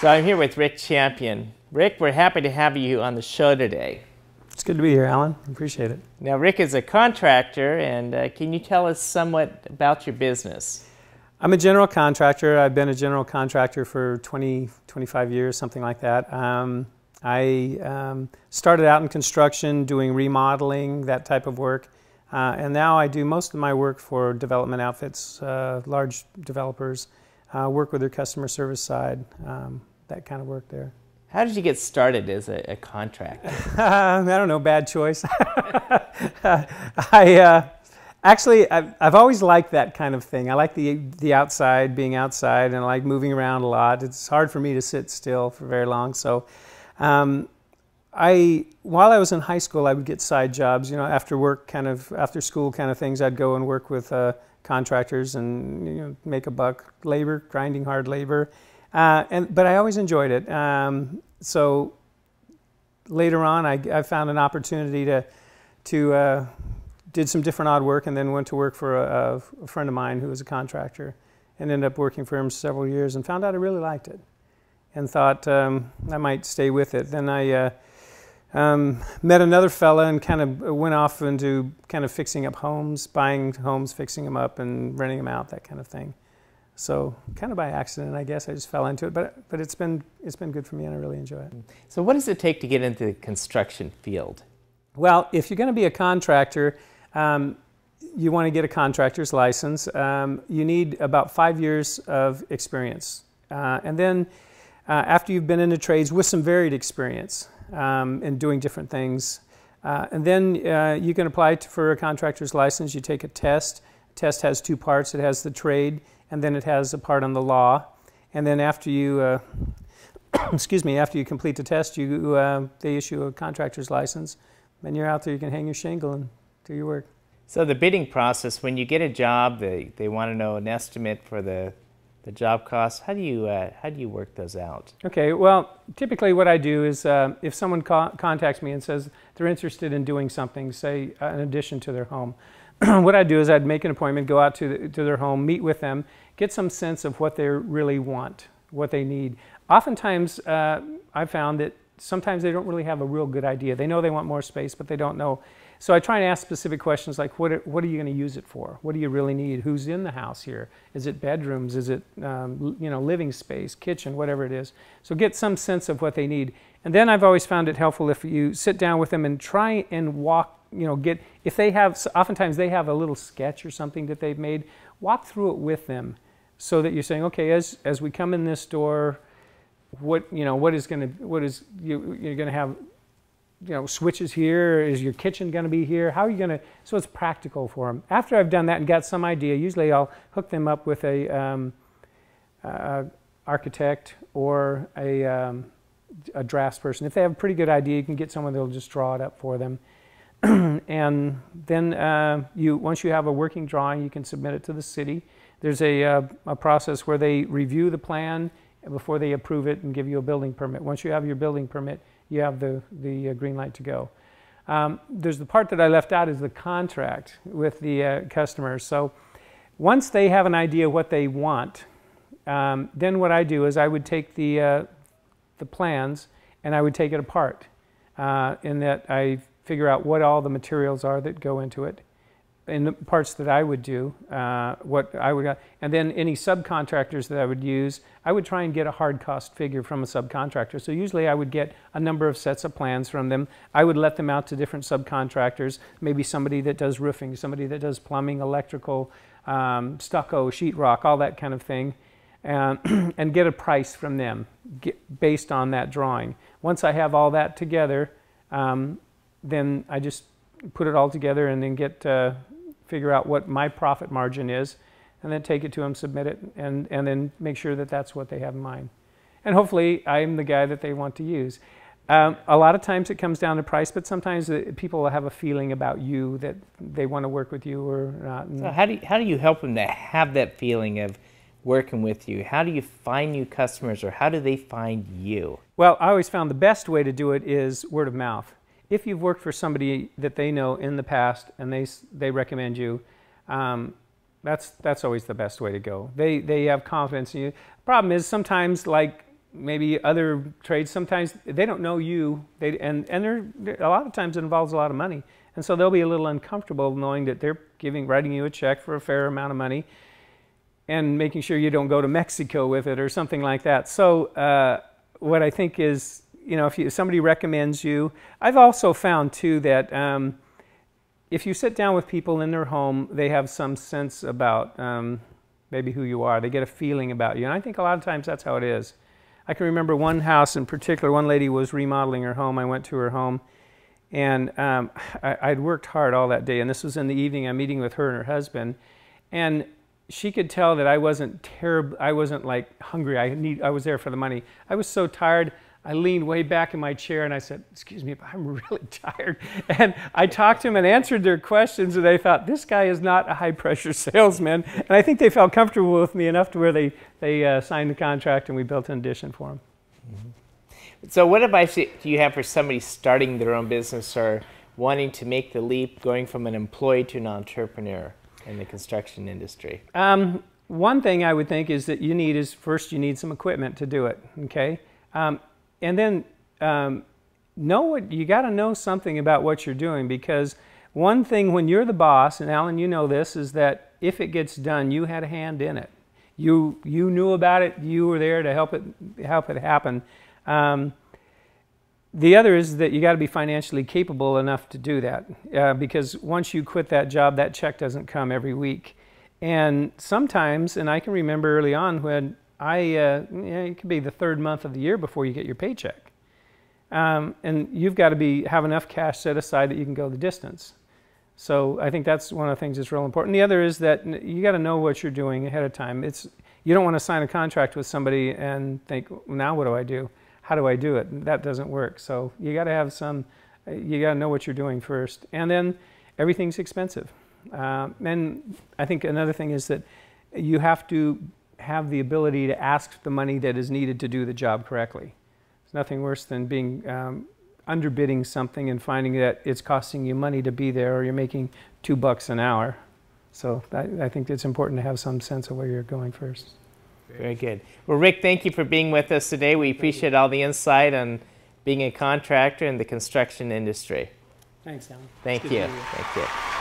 So I'm here with Rick Champion. Rick, we're happy to have you on the show today. It's good to be here, Alan. Appreciate it. Now, Rick is a contractor, and can you tell us somewhat about your business? I'm a general contractor. I've been a general contractor for 25 years, something like that. I started out in construction, doing remodeling, that type of work. And now I do most of my work for development outfits, large developers, work with their customer service side, that kind of work there. How did you get started as a contractor? I don't know, bad choice. Actually, I've always liked that kind of thing. I like the outside, being outside, and I like moving around a lot. It's hard for me to sit still for very long. So while I was in high school, I would get side jobs, you know, after work, after school kind of things. I'd go and work with contractors and make a buck, grinding hard labor. But I always enjoyed it. So later on, I found an opportunity to did some different odd work, and then went to work for a friend of mine who was a contractor, and ended up working for him several years, and found out I really liked it, and thought I might stay with it. Then I met another fella and kind of went off into kind of fixing up homes, buying homes, fixing them up, and renting them out, that kind of thing. So kind of by accident, I guess, I just fell into it. But it's been good for me, and I really enjoy it. So what does it take to get into the construction field? Well, if you're going to be a contractor, you want to get a contractor's license. You need about 5 years of experience. And then after you've been in the trades with some varied experience in doing different things, and then you can apply for a contractor's license. You take a test. The test has two parts. It has the trade, and then it has a part on the law. And then after you, after you complete the test, they issue a contractor's license. Then you're out there, you can hang your shingle and do your work. So the bidding process, when you get a job, they want to know an estimate for the job costs. How do you work those out? Okay, well, typically what I do is if someone contacts me and says they're interested in doing something, say an addition to their home, what I do is I'd make an appointment, go out to their home, meet with them, get some sense of what they really want, what they need. Oftentimes, I've found that sometimes they don't really have a real good idea. They know they want more space, but they don't know. So I try and ask specific questions like, what are you going to use it for? What do you really need? Who's in the house here? Is it bedrooms? Is it living space, kitchen, whatever it is? So get some sense of what they need. And then I've always found it helpful if you sit down with them and try and walk, if they have, oftentimes they have a little sketch or something that they've made, walk through it with them so that you're saying, okay, as we come in this door, you're going to have, switches here. Is your kitchen going to be here? How are you going to? So it's practical for them. After I've done that and got some idea, usually I'll hook them up with a architect or a draftsperson. If they have a pretty good idea, you can get someone that'll just draw it up for them. And then once you have a working drawing, you can submit it to the city. There's a process where they review the plan before they approve it and give you a building permit. Once you have your building permit, you have the green light to go. There's the part that I left out is the contract with the customers. So once they have an idea what they want, then what I do is I would take the plans and I would take it apart in that I figure out what all the materials are that go into it. In the parts that I would do, and then any subcontractors that I would use, I would try and get a hard cost figure from a subcontractor. So usually I would get a number of sets of plans from them. I would let them out to different subcontractors, maybe somebody that does roofing, somebody that does plumbing, electrical, stucco, sheetrock, all that kind of thing, and get a price from them based on that drawing. Once I have all that together, then I just put it all together and then figure out what my profit margin is, and then take it to them, submit it, and then make sure that that's what they have in mind. And hopefully I'm the guy that they want to use. A lot of times it comes down to price, but sometimes people have a feeling about you that they want to work with you or not. So how do you help them to have that feeling of working with you? How do you find new customers, or how do they find you? Well, I always found the best way to do it is word of mouth. If you've worked for somebody that they know in the past and they recommend you, that's always the best way to go. They have confidence in you. The problem is sometimes, like maybe other trades, sometimes they don't know you, and a lot of times it involves a lot of money. And so they'll be a little uncomfortable knowing that they're writing you a check for a fair amount of money and making sure you don't go to Mexico with it or something like that. So what I think is, if somebody recommends you, I've also found too that if you sit down with people in their home, they have some sense about maybe who you are. They get a feeling about you. And I think a lot of times that's how it is. I can remember one house in particular, one lady was remodeling her home. I went to her home. And I'd worked hard all that day, and this was in the evening. I'm meeting with her and her husband, and she could tell that I wasn't terrible. I wasn't like hungry. I was there for the money. I was so tired. I leaned way back in my chair and I said, "Excuse me, but I'm really tired." And I talked to them and answered their questions, and they thought, this guy is not a high-pressure salesman. And I think they felt comfortable with me enough to where they signed the contract and we built an addition for them. Mm-hmm. So what advice do you have for somebody starting their own business or wanting to make the leap, going from an employee to an entrepreneur in the construction industry? One thing I would think is that you need some equipment to do it, okay? And then you got to know something about what you're doing, because one thing when you're the boss, and Alan, you know this, is that if it gets done, you had a hand in it. You knew about it. You were there to help it happen. The other is that you got to be financially capable enough to do that, because once you quit that job, that check doesn't come every week. And sometimes, and I can remember early on when it could be the third month of the year before you get your paycheck. And you've got to have enough cash set aside that you can go the distance. So I think that's one of the things that's real important. The other is that you got to know what you're doing ahead of time. You don't want to sign a contract with somebody and think, now what do I do? How do I do it? That doesn't work. So you got to you got to know what you're doing first. And then everything's expensive. And I think another thing is that you have to have the ability to ask the money that is needed to do the job correctly. There's nothing worse than being underbidding something and finding that it's costing you money to be there, or you're making $2 an hour. So I think it's important to have some sense of where you're going first. Very good. Well, Rick, thank you for being with us today. We appreciate all the insight on being a contractor in the construction industry. Thanks, Alan. Thank you. Thank you.